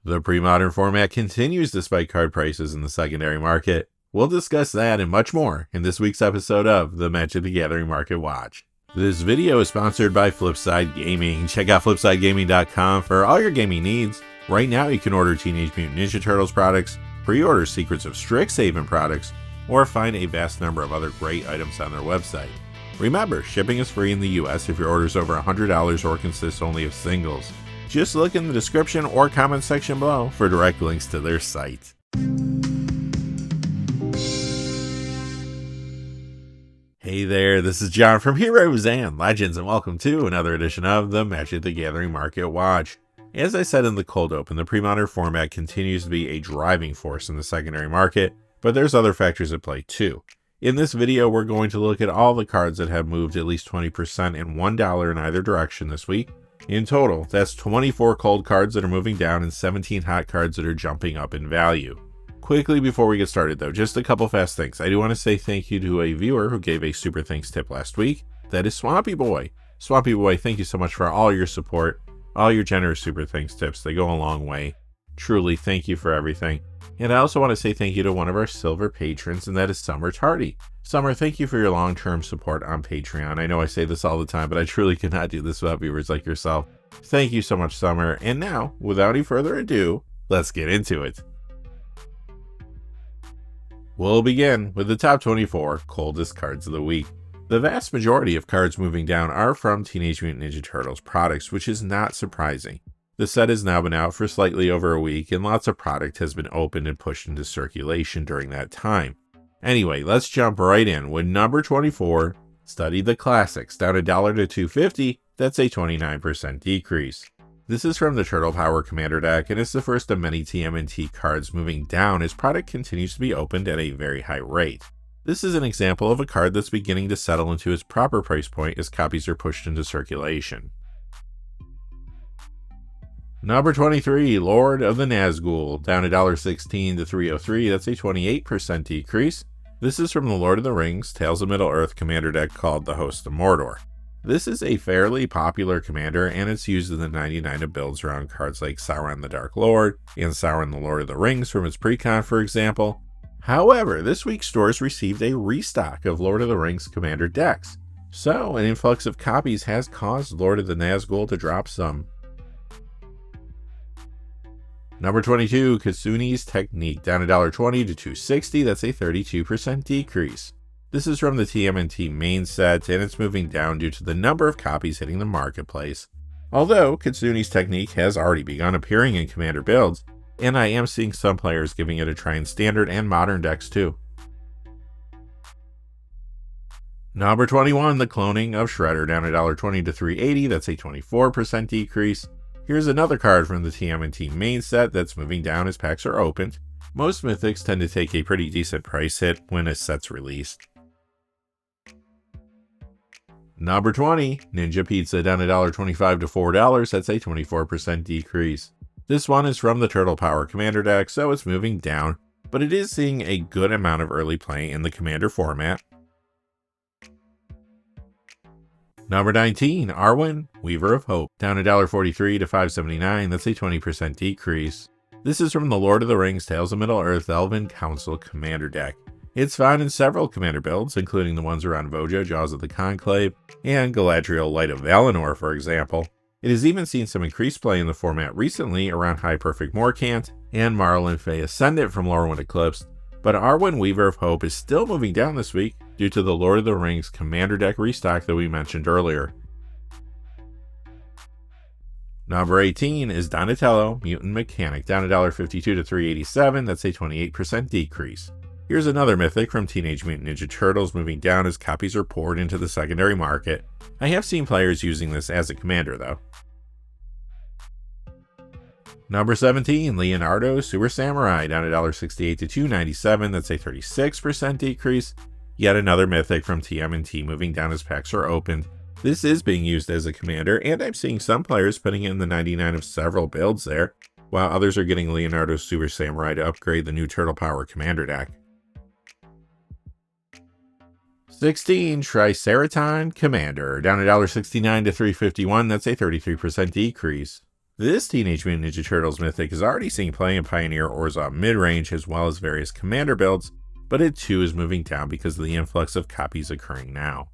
The pre-modern format continues to spike card prices in the secondary market. We'll discuss that and much more in this week's episode of the Magic the Gathering Market Watch. This video is sponsored by Flipside Gaming. Check out flipsidegaming.com for all your gaming needs. Right now you can order Teenage Mutant Ninja Turtles products, pre-order Secrets of Strixhaven products, or find a vast number of other great items on their website. Remember, shipping is free in the US if your order is over $100 or consists only of singles. Just look in the description or comment section below for direct links to their site. Hey there, this is John from Heroes and Legends, and welcome to another edition of the Magic the Gathering Market Watch. As I said in the cold open, the pre-modern format continues to be a driving force in the secondary market, but there's other factors at play too. In this video, we're going to look at all the cards that have moved at least 20% and $1 in either direction this week. In total, that's 24 cold cards that are moving down and 17 hot cards that are jumping up in value. Quickly before we get started though, just a couple fast things. I do want to say thank you to a viewer who gave a super thanks tip last week. That is Swampy Boy. Swampy Boy, thank you so much for all your support, all your generous super thanks tips. They go a long way. Truly, thank you for everything. And I also want to say thank you to one of our silver patrons, and that is Summer Tardy. Summer, thank you for your long-term support on Patreon. I know I say this all the time, but I truly cannot do this without viewers like yourself. Thank you so much, Summer. And now, without any further ado, let's get into it. We'll begin with the top 24 coldest cards of the week. The vast majority of cards moving down are from Teenage Mutant Ninja Turtles products, which is not surprising. The set has now been out for slightly over a week, and lots of product has been opened and pushed into circulation during that time. Anyway, let's jump right in with number 24, Study the Classics, down $1 to $2.50, that's a 29% decrease. This is from the Turtle Power Commander deck, and it's the first of many TMNT cards moving down as product continues to be opened at a very high rate. This is an example of a card that's beginning to settle into its proper price point as copies are pushed into circulation. Number 23, Lord of the Nazgul, down $1.16 to $3.03, that's a 28% decrease. This is from the Lord of the Rings, Tales of Middle-earth commander deck called the Host of Mordor. This is a fairly popular commander, and it's used in the 99 of builds around cards like Sauron the Dark Lord and Sauron the Lord of the Rings from its precon, for example. However, this week's stores received a restock of Lord of the Rings commander decks, so an influx of copies has caused Lord of the Nazgul to drop some. Number 22, Kitsune's Technique, down $1.20 to $2.60, that's a 32% decrease. This is from the TMNT main set, and it's moving down due to the number of copies hitting the marketplace. Although Kitsune's Technique has already begun appearing in commander builds, and I am seeing some players giving it a try in standard and modern decks too. Number 21, The Cloning of Shredder, down $1.20 to $3.80, that's a 24% decrease. Here's another card from the TMNT main set that's moving down as packs are opened. Most mythics tend to take a pretty decent price hit when a set's released. Number 20, Ninja Pizza, down $1.25 to $4, that's a 24% decrease. This one is from the Turtle Power Commander deck, so it's moving down, but it is seeing a good amount of early play in the Commander format. Number 19, Arwen, Weaver of Hope, down $1.43 to $5.79, that's a 20% decrease. This is from the Lord of the Rings Tales of Middle-earth Elven Council Commander deck. It's found in several commander builds, including the ones around Voja, Jaws of the Conclave, and Galadriel, Light of Valinor, for example. It has even seen some increased play in the format recently around High Perfect Morcant and Marlin Fey Ascendant from Lorwyn Eclipsed, but Arwen, Weaver of Hope is still moving down this week due to the Lord of the Rings commander deck restock that we mentioned earlier. Number 18 is Donatello, Mutant Mechanic, down $1.52 to $3.87, that's a 28% decrease. Here's another mythic from Teenage Mutant Ninja Turtles moving down as copies are poured into the secondary market. I have seen players using this as a commander though. Number 17, Leonardo Super Samurai, down $1.68 to $2.97, that's a 36% decrease. Yet another mythic from TMNT moving down as packs are opened. This is being used as a commander, and I'm seeing some players putting in the 99 of several builds there, while others are getting Leonardo Super Samurai to upgrade the new Turtle Power Commander deck. 16, Triceraton Commander, down $1.69 to $3.51, that's a 33% decrease. This Teenage Mutant Ninja Turtles mythic is already seeing play in Pioneer or Zop mid-range as well as various commander builds, but it too is moving down because of the influx of copies occurring now.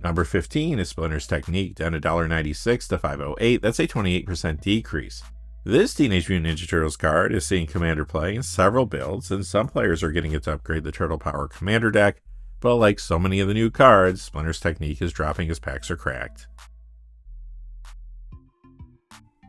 Number 15 is Splinter's Technique, down $1.96 to $5.08, that's a 28% decrease. This Teenage Mutant Ninja Turtles card is seeing commander play in several builds, and some players are getting it to upgrade the Turtle Power commander deck, but like so many of the new cards, Splinter's Technique is dropping as packs are cracked.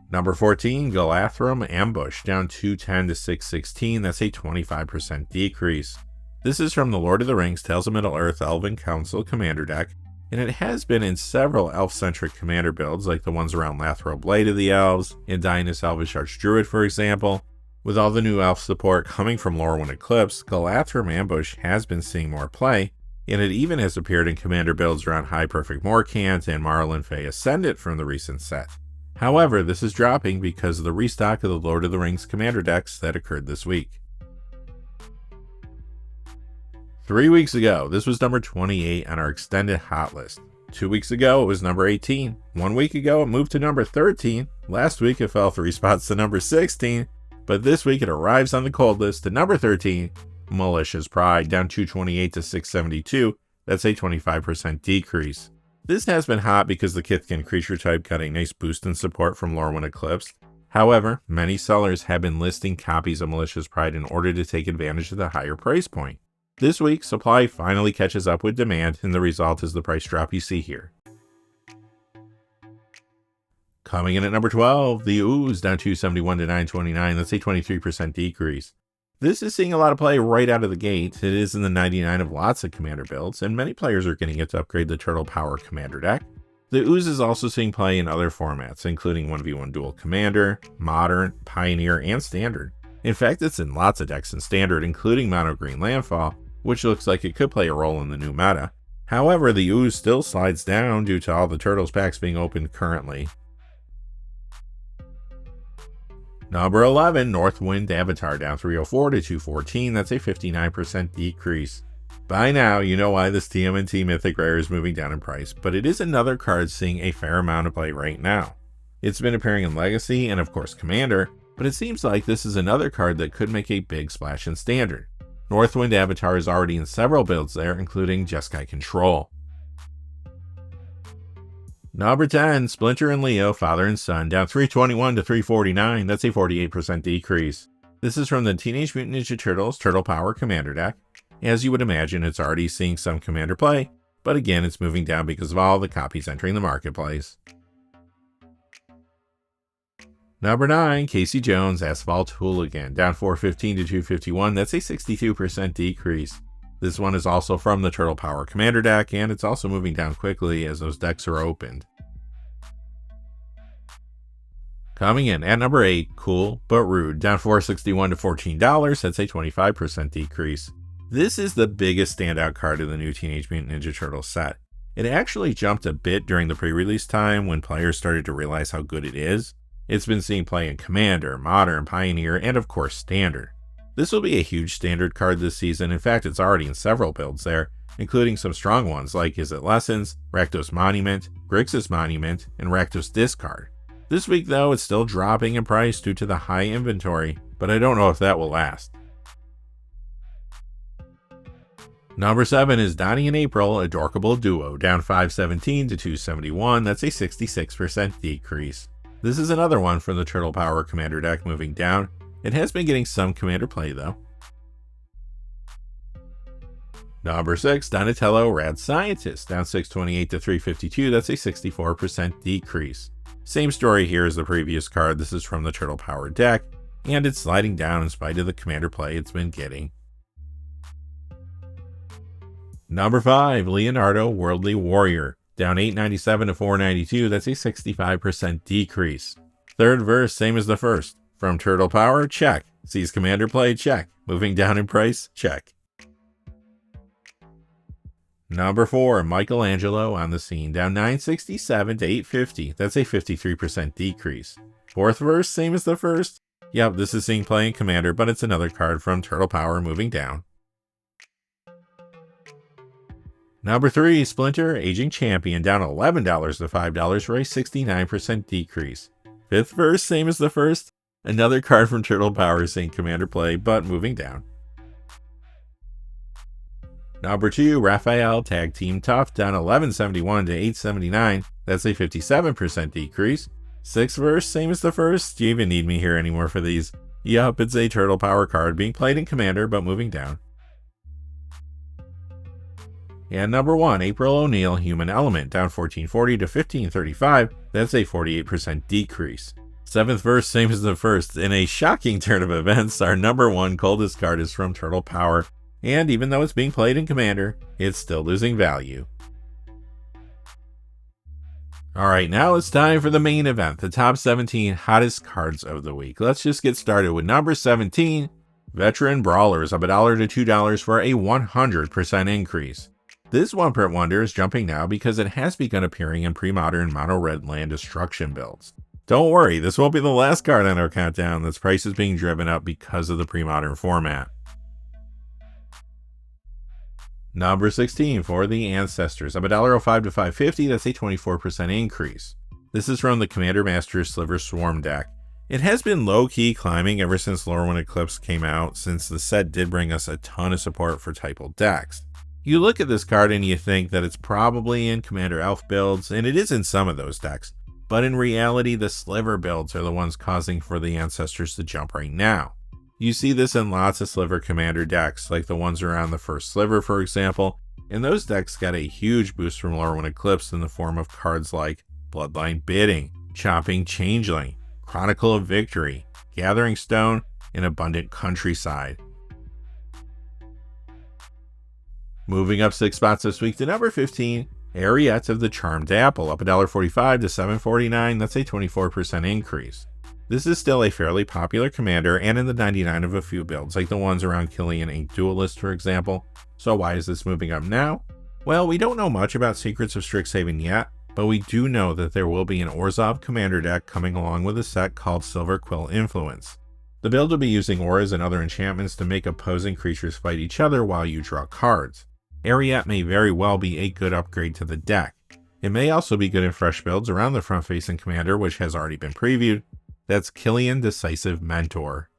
Number 14, Galathrum Ambush, down $2.10 to $6.16, that's a 25% decrease. This is from the Lord of the Rings Tales of Middle-earth Elven Council commander deck, and it has been in several elf-centric commander builds like the ones around Lathro Blade of the Elves, Indigenous Elvish Archdruid for example. With all the new elf support coming from Lorwyn Eclipse, Galathrum Ambush has been seeing more play, and it even has appeared in commander builds around High Perfect Morkant and Marlin Fae Ascendant from the recent set. However, this is dropping because of the restock of the Lord of the Rings commander decks that occurred this week. 3 weeks ago, this was number 28 on our extended hot list. 2 weeks ago, it was number 18. 1 week ago, it moved to number 13. Last week, it fell 3 spots to number 16. But this week, it arrives on the cold list to number 13, Malicious Pride, down $2.28 to $6.72. That's a 25% decrease. This has been hot because the Kithkin creature type got a nice boost in support from Lorwyn Eclipse. However, many sellers have been listing copies of Malicious Pride in order to take advantage of the higher price point. This week, supply finally catches up with demand, and the result is the price drop you see here. Coming in at number 12, the Ooze, down $2.71 to $9.29. That's a 23% decrease. This is seeing a lot of play right out of the gate. It is in the 99 of lots of commander builds, and many players are getting it to upgrade the Turtle Power commander deck. The Ooze is also seeing play in other formats, including 1v1 Dual Commander, Modern, Pioneer, and Standard. In fact, it's in lots of decks in Standard, including Mono Green Landfall, which looks like it could play a role in the new meta. However, the Ooze still slides down due to all the Turtles packs being opened currently. Number 11, Northwind Avatar, down $3.04 to $2.14, that's a 59% decrease. By now, you know why this TMNT Mythic Rare is moving down in price, but it is another card seeing a fair amount of play right now. It's been appearing in Legacy and of course Commander, but it seems like this is another card that could make a big splash in Standard. Northwind Avatar is already in several builds there, including Jeskai Control. Number 10, Splinter and Leo, Father and Son, down $3.21 to $3.49, that's a 48% decrease. This is from the Teenage Mutant Ninja Turtles Turtle Power Commander deck. As you would imagine, it's already seeing some Commander play, but again, it's moving down because of all the copies entering the marketplace. Number 9, Casey Jones, Asphalt Hooligan, down $4.15 to $2.51, that's a 62% decrease. This one is also from the Turtle Power Commander deck, and it's also moving down quickly as those decks are opened. Coming in at number 8, Cool But Rude, down $4.61 to $14, that's a 25% decrease. This is the biggest standout card of the new Teenage Mutant Ninja Turtles set. It actually jumped a bit during the pre-release time when players started to realize how good it is. It's been seeing play in Commander, Modern, Pioneer, and of course Standard. This will be a huge Standard card this season. In fact, it's already in several builds there, including some strong ones like Is It Lessons, Rakdos Monument, Grixis Monument, and Rakdos Discard. This week though, it's still dropping in price due to the high inventory, but I don't know if that will last. Number 7 is Donnie and April, a Dorkable Duo, down $5.17 to $2.71, that's a 66% decrease. This is another one from the Turtle Power Commander deck moving down. It has been getting some Commander play though. Number 6, Donatello Rad Scientist, down $6.28 to $3.52, that's a 64% decrease. Same story here as the previous card, this is from the Turtle Power deck, and it's sliding down in spite of the Commander play it's been getting. Number 5, Leonardo Worldly Warrior, down $8.97 to $4.92, that's a 65% decrease. Third verse, same as the first. From Turtle Power, check. Sees Commander play, check. Moving down in price, check. Number 4, Michelangelo on the Scene, down $9.67 to $8.50, that's a 53% decrease. Fourth verse, same as the first. Yep, this is seeing play in Commander, but it's another card from Turtle Power moving down. Number 3, Splinter, Aging Champion, down $11 to $5 for a 69% decrease. 5th verse, same as the first. Another card from Turtle Power saying Commander play, but moving down. Number 2, Raphael, Tag Team Tough, down $11.71 to $8.79. That's a 57% decrease. 6th verse, same as the first. Do you even need me here anymore for these? Yup, it's a Turtle Power card being played in Commander, but moving down. And number 1, April O'Neil, Human Element, down $14.40 to $15.35. That's a 48% decrease. 7th verse, same as the first. In a shocking turn of events, our number 1 coldest card is from Turtle Power, and even though it's being played in Commander, it's still losing value. Alright, now it's time for the main event, the top 17 hottest cards of the week. Let's just get started with number 17, Veteran Brawlers, up $1 to $2 for a 100% increase. This one-print wonder is jumping now because it has begun appearing in pre-modern mono-red land destruction builds. Don't worry, this won't be the last card on our countdown. This price is being driven up because of the pre-modern format. Number 16 for the Ancestors, up $1.05 to $5.50. That's a 24% increase. This is from the Commander Master Sliver Swarm deck. It has been low-key climbing ever since Lorwyn Eclipse came out, since the set did bring us a ton of support for typal decks. You look at this card and you think that it's probably in Commander Elf builds, and it is in some of those decks, but in reality the Sliver builds are the ones causing for the Ancestors to jump right now. You see this in lots of Sliver Commander decks, like the ones around the first Sliver for example, and those decks got a huge boost from Lorwyn Eclipse in the form of cards like Bloodline Bidding, Chopping Changeling, Chronicle of Victory, Gathering Stone, and Abundant Countryside. Moving up 6 spots this week to number 15, Ariette of the Charmed Apple, up $1.45 to $7.49. That's a 24% increase. This is still a fairly popular commander and in the 99 of a few builds, like the ones around Killian Ink Duelist for example. So why is this moving up now? Well, we don't know much about Secrets of Strixhaven yet, but we do know that there will be an Orzhov commander deck coming along with a set called Silver Quill Influence. The build will be using auras and other enchantments to make opposing creatures fight each other while you draw cards. Ariette may very well be a good upgrade to the deck. It may also be good in fresh builds around the front-facing commander, which has already been previewed. That's Killian Decisive Mentor.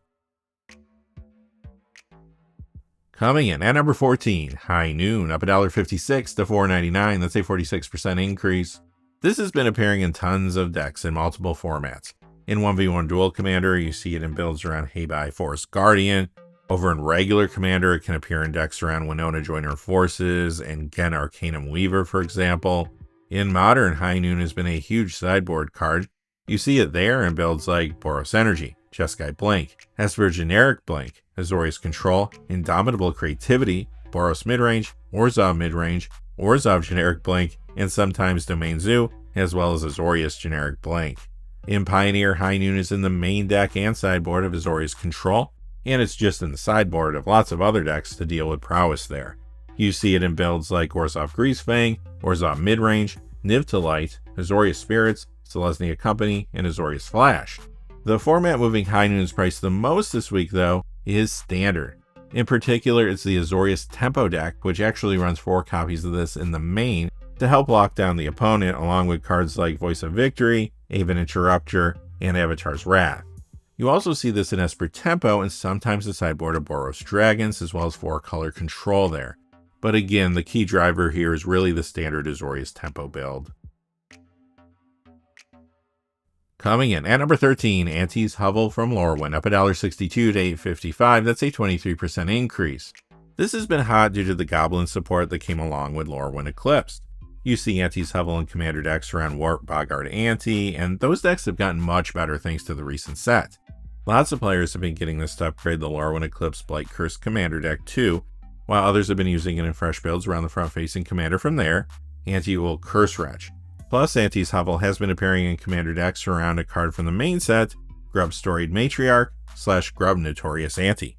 Coming in at number 14, High Noon, up $1.56 to $4.99. That's a 46% increase. This has been appearing in tons of decks in multiple formats. In 1v1 Duel Commander, you see it in builds around Heibai Forest Guardian. Over in regular Commander, it can appear in decks around Winona Joiner Forces and Gen Arcanum Weaver, for example. In Modern, High Noon has been a huge sideboard card. You see it there in builds like Boros Energy, Jeskai Blink, Esper Generic Blink, Azorius Control, Indomitable Creativity, Boros Midrange, Orzhov Midrange, Orzhov Generic Blink, and sometimes Domain Zoo, as well as Azorius Generic Blink. In Pioneer, High Noon is in the main deck and sideboard of Azorius Control, and it's just in the sideboard of lots of other decks to deal with prowess there. You see it in builds like Orzhov Greasefang, Orzhov Midrange, Niv-to-Light, Azorius Spirits, Selesnya Company, and Azorius Flash. The format moving High Noon's price the most this week, though, is Standard. In particular, it's the Azorius Tempo deck, which actually runs 4 copies of this in the main to help lock down the opponent, along with cards like Voice of Victory, Aven Interrupter, and Avatar's Wrath. You also see this in Esper Tempo and sometimes the sideboard of Boros Dragons, as well as 4-color control there. But again, the key driver here is really the standard Azorius Tempo build. Coming in at number 13, Auntie's Hovel from Lorwyn, up $1.62 to $8.55. That's a 23% increase. This has been hot due to the Goblin support that came along with Lorwyn Eclipse. You see Auntie's Hovel in Commander decks around Warp, Boggart, Auntie, and those decks have gotten much better thanks to the recent set. Lots of players have been getting this to upgrade the Lorwyn Eclipse Blight Curse Commander deck too, while others have been using it in fresh builds around the front-facing Commander from there. Auntie will Curse Wretch. Plus, Auntie's Hovel has been appearing in Commander decks around a card from the main set, Grub Storied Matriarch / Grub Notorious Auntie.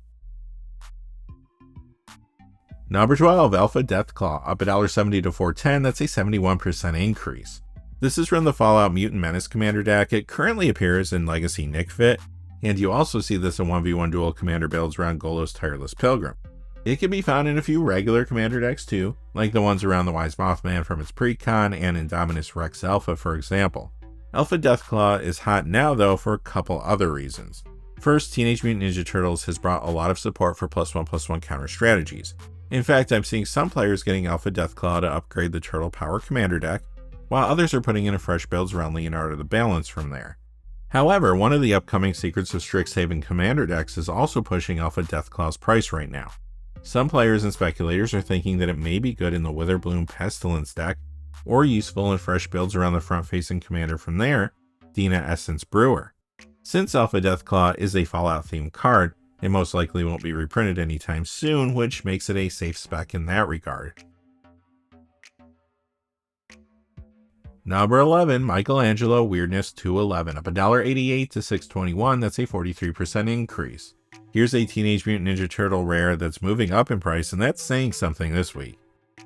Number 12, Alpha Deathclaw, up $1.70 to $4.10. That's a 71% increase. This is from the Fallout Mutant Menace Commander deck. It currently appears in Legacy Nick Fit, and you also see this in 1v1 Duel Commander builds around Golos Tireless Pilgrim. It can be found in a few regular commander decks too, like the ones around the Wise Mothman from its precon and Indominus Rex Alpha for example. Alpha Deathclaw is hot now though for a couple other reasons. First, Teenage Mutant Ninja Turtles has brought a lot of support for +1/+1 counter strategies. In fact, I'm seeing some players getting Alpha Deathclaw to upgrade the Turtle Power commander deck, while others are putting in fresh builds around Leonardo the Balance from there. However, one of the upcoming Secrets of Strixhaven commander decks is also pushing Alpha Deathclaw's price right now. Some players and speculators are thinking that it may be good in the Witherbloom Pestilence deck, or useful in fresh builds around the front-facing commander from there, Dina Essence Brewer. Since Alpha Deathclaw is a Fallout-themed card, it most likely won't be reprinted anytime soon, which makes it a safe spec in that regard. Number 11, Michelangelo Weirdness 211, up $1.88 to $6.21, that's a 43% increase. Here's a Teenage Mutant Ninja Turtle rare that's moving up in price, and that's saying something this week.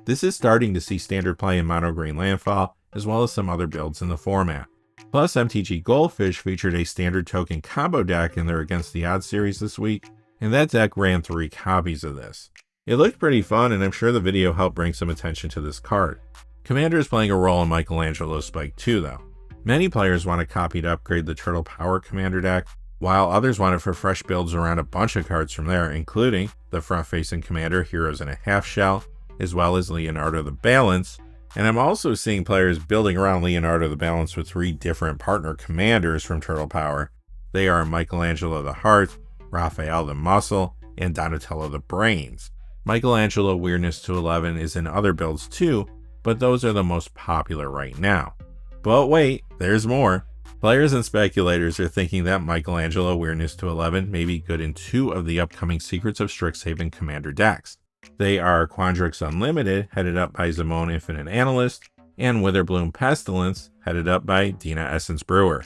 This is starting to see standard play in Mono Green Landfall, as well as some other builds in the format. Plus, MTG Goldfish featured a standard token combo deck in their Against the Odds series this week, and that deck ran 3 copies of this. It looked pretty fun, and I'm sure the video helped bring some attention to this card. Commander is playing a role in Michelangelo's spike too though. Many players want a copy to upgrade the Turtle Power commander deck, while others want it for fresh builds around a bunch of cards from there, including the front-facing commander Heroes in a Half Shell, as well as Leonardo the Balance. And I'm also seeing players building around Leonardo the Balance with 3 different partner commanders from Turtle Power. They are Michelangelo the Heart, Raphael the Muscle, and Donatello the Brains. Michelangelo Weirdness 211 is in other builds too, but those are the most popular right now. But wait, there's more. Players and speculators are thinking that Michelangelo Weirdness 211 may be good in 2 of the upcoming Secrets of Strixhaven commander decks. They are Quandrix Unlimited, headed up by Zimone Infinite Analyst, and Witherbloom Pestilence, headed up by Dina Essence Brewer.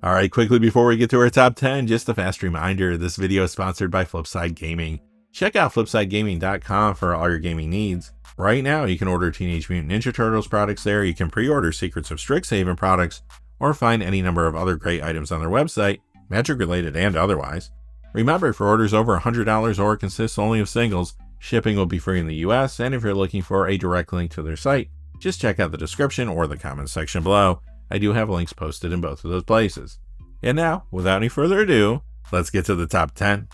Alright, quickly before we get to our top 10, just a fast reminder, this video is sponsored by Flipside Gaming. Check out flipsidegaming.com for all your gaming needs. Right now, you can order Teenage Mutant Ninja Turtles products there, you can pre-order Secrets of Strixhaven products, or find any number of other great items on their website, Magic related and otherwise. Remember, for orders over $100 or consists only of singles, shipping will be free in the US, and if you're looking for a direct link to their site, just check out the description or the comments section below. I do have links posted in both of those places. And now, without any further ado, let's get to the top 10.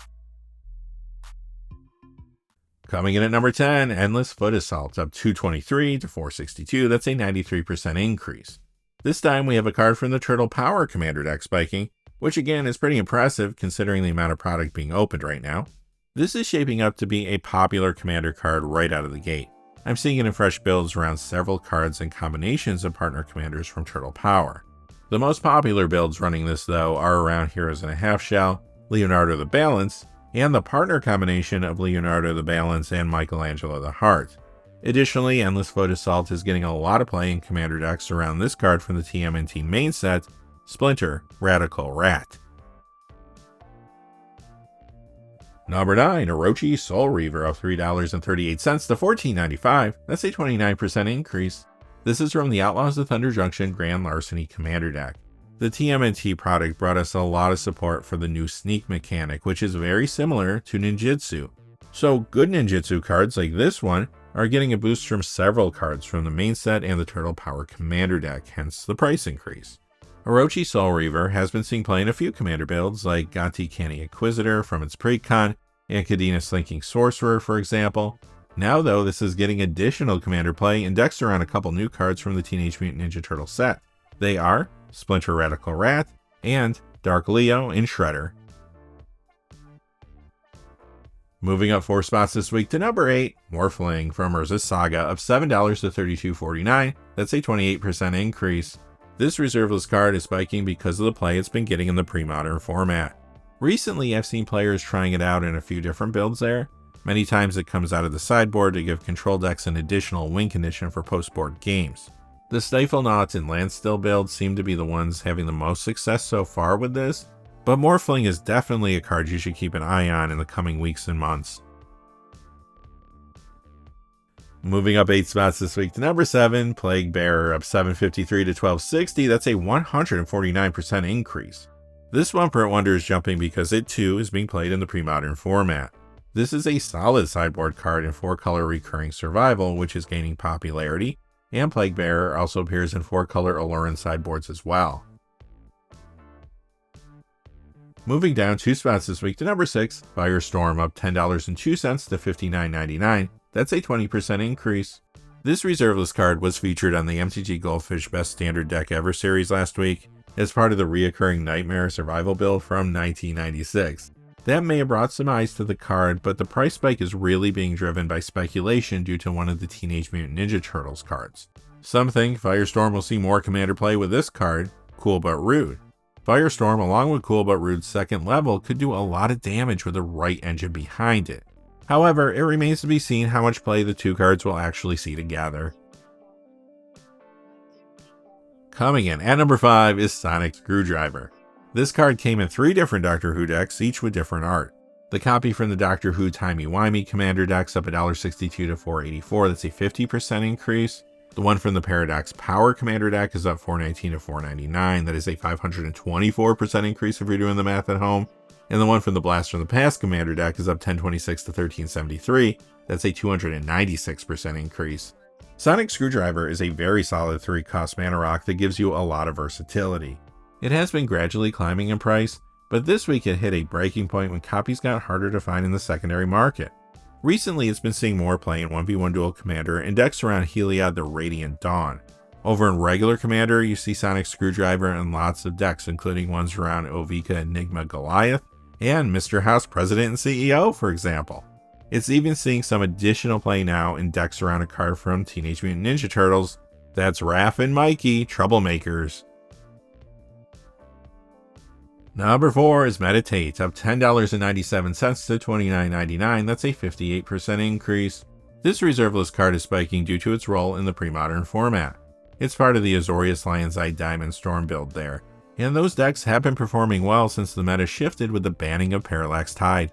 Coming in at number 10, Endless Foot Assault, up 223 to 462, that's a 93% increase. This time we have a card from the Turtle Power commander deck spiking, which again is pretty impressive considering the amount of product being opened right now. This is shaping up to be a popular commander card right out of the gate. I'm seeing it in fresh builds around several cards and combinations of partner commanders from Turtle Power. The most popular builds running this though are around Heroes in a Half Shell, Leonardo the Balance, and the partner combination of Leonardo the Balance and Michelangelo the Heart. Additionally, Endless Foot Assault is getting a lot of play in commander decks around this card from the TMNT main set, Splinter Radical Rat. Number 9, Orochi Soul Reaver, up $3.38 to $14.95, that's a 29% increase. This is from the Outlaws of Thunder Junction Grand Larceny commander deck. The TMNT product brought us a lot of support for the new sneak mechanic, which is very similar to ninjutsu. So good ninjutsu cards like this one are getting a boost from several cards from the main set and the Turtle Power commander deck, hence the price increase. Orochi Soul Reaver has been seeing play in a few commander builds like Gonti Canny Inquisitor from its precon and Kadena Slinking Sorcerer for example. Now though, this is getting additional commander play in decks around a couple new cards from the Teenage Mutant Ninja Turtle set. They are Splinter Radical Rat and Dark Leo in Shredder. Moving up 4 spots this week to number 8, Morphling from Urza's Saga, up $7 to $32.49, that's a 28% increase. This reserveless card is spiking because of the play it's been getting in the pre-modern format. Recently I've seen players trying it out in a few different builds there. Many times it comes out of the sideboard to give control decks an additional win condition for post-board games. The Stiflenauts and Landstill builds seem to be the ones having the most success so far with this, but Morphling is definitely a card you should keep an eye on in the coming weeks and months. Moving up 8 spots this week to number 7, Plague Bearer, up $7.53 to $12.60, that's a 149% increase. This one print wonder is jumping because it too is being played in the pre-modern format. This is a solid sideboard card in 4-color recurring survival, which is gaining popularity, and Plague Bearer also appears in 4-color Aloran sideboards as well. Moving down 2 spots this week to number 6, Firestorm up $10.02 to $59.99. That's a 20% increase. This reserveless card was featured on the MTG Goldfish Best Standard Deck Ever series last week as part of the reoccurring Nightmare survival build from 1996. That may have brought some eyes to the card, but the price spike is really being driven by speculation due to one of the Teenage Mutant Ninja Turtles cards. Some think Firestorm will see more commander play with this card, Cool But Rude. Firestorm, along with Cool But Rude's second level, could do a lot of damage with the Wright engine behind it. However, it remains to be seen how much play the two cards will actually see together. Coming in at number 5 is Sonic Screwdriver. This card came in 3 different Doctor Who decks, each with different art. The copy from the Doctor Who Timey-Wimey Commander deck's up $1.62 to $4.84, that's a 50% increase. The one from the Paradox Power Commander deck is up $4.19 to $4.99, that is a 524% increase if you're doing the math at home. And the one from the Blast from the Past Commander deck is up $10.26 to $13.73, that's a 296% increase. Sonic Screwdriver is a very solid 3-cost mana rock that gives you a lot of versatility. It has been gradually climbing in price, but this week it hit a breaking point when copies got harder to find in the secondary market. Recently it's been seeing more play in 1v1 Dual Commander and decks around Heliod the Radiant Dawn. Over in regular Commander, you see Sonic Screwdriver in lots of decks, including ones around Ovika Enigma Goliath, and Mr. House President and CEO, for example. It's even seeing some additional play now in decks around a card from Teenage Mutant Ninja Turtles. That's Raph and Mikey, Troublemakers. Number 4 is Meditate, up $10.97 to $29.99, that's a 58% increase. This reserveless card is spiking due to its role in the pre-modern format. It's part of the Azorius Lion's Eye Diamond Storm build there, and those decks have been performing well since the meta shifted with the banning of Parallax Tide.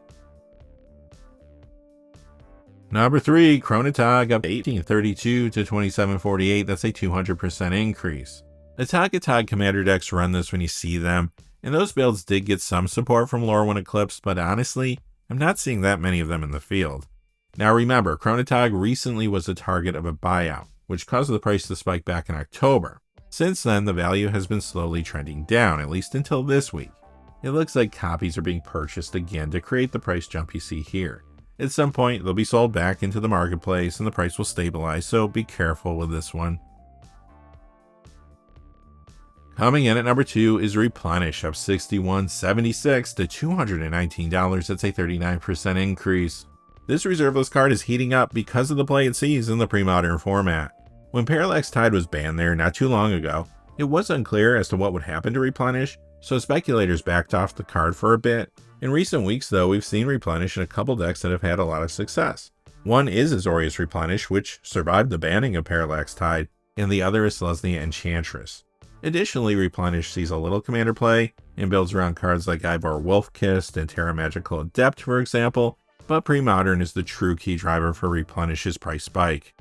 Number 3, Chronotog, up $18.32 to $27.48, that's a 200% increase. The Tagatog Commander decks run this when you see them, and those builds did get some support from Lorwyn Eclipse, but honestly, I'm not seeing that many of them in the field. Now remember, Chronotog recently was the target of a buyout, which caused the price to spike back in October. Since then, the value has been slowly trending down, at least until this week. It looks like copies are being purchased again to create the price jump you see here. At some point, they'll be sold back into the marketplace and the price will stabilize, so be careful with this one. Coming in at number 2 is Replenish, up $61.76 to $219, that's a 39% increase. This reserveless card is heating up because of the play it sees in the pre-modern format. When Parallax Tide was banned there not too long ago, it was unclear as to what would happen to Replenish, so speculators backed off the card for a bit. In recent weeks though, we've seen Replenish in a couple decks that have had a lot of success. One is Azorius Replenish, which survived the banning of Parallax Tide, and the other is Selesnya Enchantress. Additionally, Replenish sees a little commander play and builds around cards like Ivor Wolfkist and Terra Magical Adept, for example, but pre-modern is the true key driver for Replenish's price spike.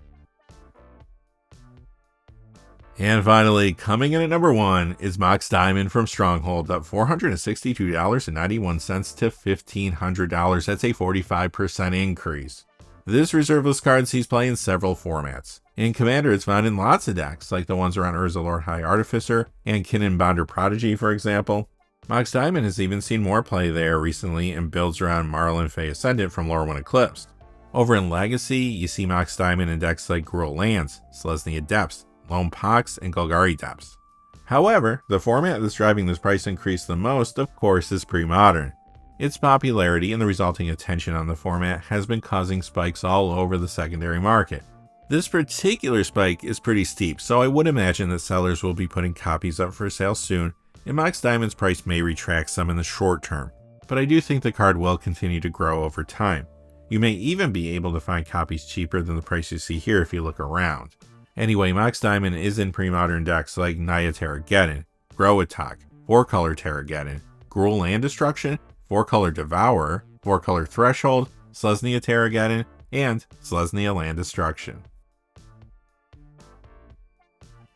And finally, coming in at number 1 is Mox Diamond from Stronghold, up $462.91 to $1,500, that's a 45% increase. This reserveless card sees play in several formats. In Commander, it's found in lots of decks, like the ones around Urzalor High Artificer and Kinnan Bonder Prodigy, for example. Mox Diamond has even seen more play there recently and builds around Marlin Fey Ascendant from Lorwyn Eclipse. Over in Legacy, you see Mox Diamond in decks like Gruul Lands, Selesnya Depths, Lone Pox, and Golgari Depths. However, the format that's driving this price increase the most, of course, is pre-modern. Its popularity and the resulting attention on the format has been causing spikes all over the secondary market. This particular spike is pretty steep, so I would imagine that sellers will be putting copies up for sale soon, and Mox Diamond's price may retract some in the short term, but I do think the card will continue to grow over time. You may even be able to find copies cheaper than the price you see here if you look around. Anyway, Mox Diamond is in pre-modern decks like Naya Terrageddon, Growatok, 4-color Terrageddon, Gruul Land Destruction, 4-color Devourer, 4-color Threshold, Selesnya Terrageddon, and Selesnya Land Destruction.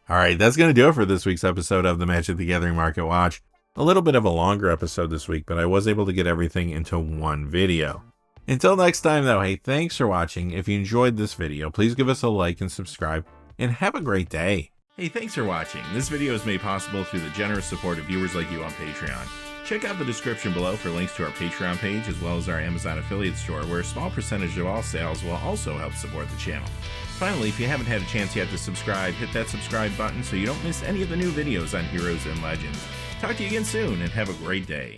Alright, that's going to do it for this week's episode of the Magic the Gathering Market Watch. A little bit of a longer episode this week, but I was able to get everything into one video. Until next time though, hey, thanks for watching. If you enjoyed this video, please give us a like and subscribe, and have a great day. Hey, thanks for watching. This video is made possible through the generous support of viewers like you on Patreon. Check out the description below for links to our Patreon page as well as our Amazon affiliate store, where a small percentage of all sales will also help support the channel. Finally, if you haven't had a chance yet to subscribe, hit that subscribe button so you don't miss any of the new videos on Heroes and Legends. Talk to you again soon, and have a great day.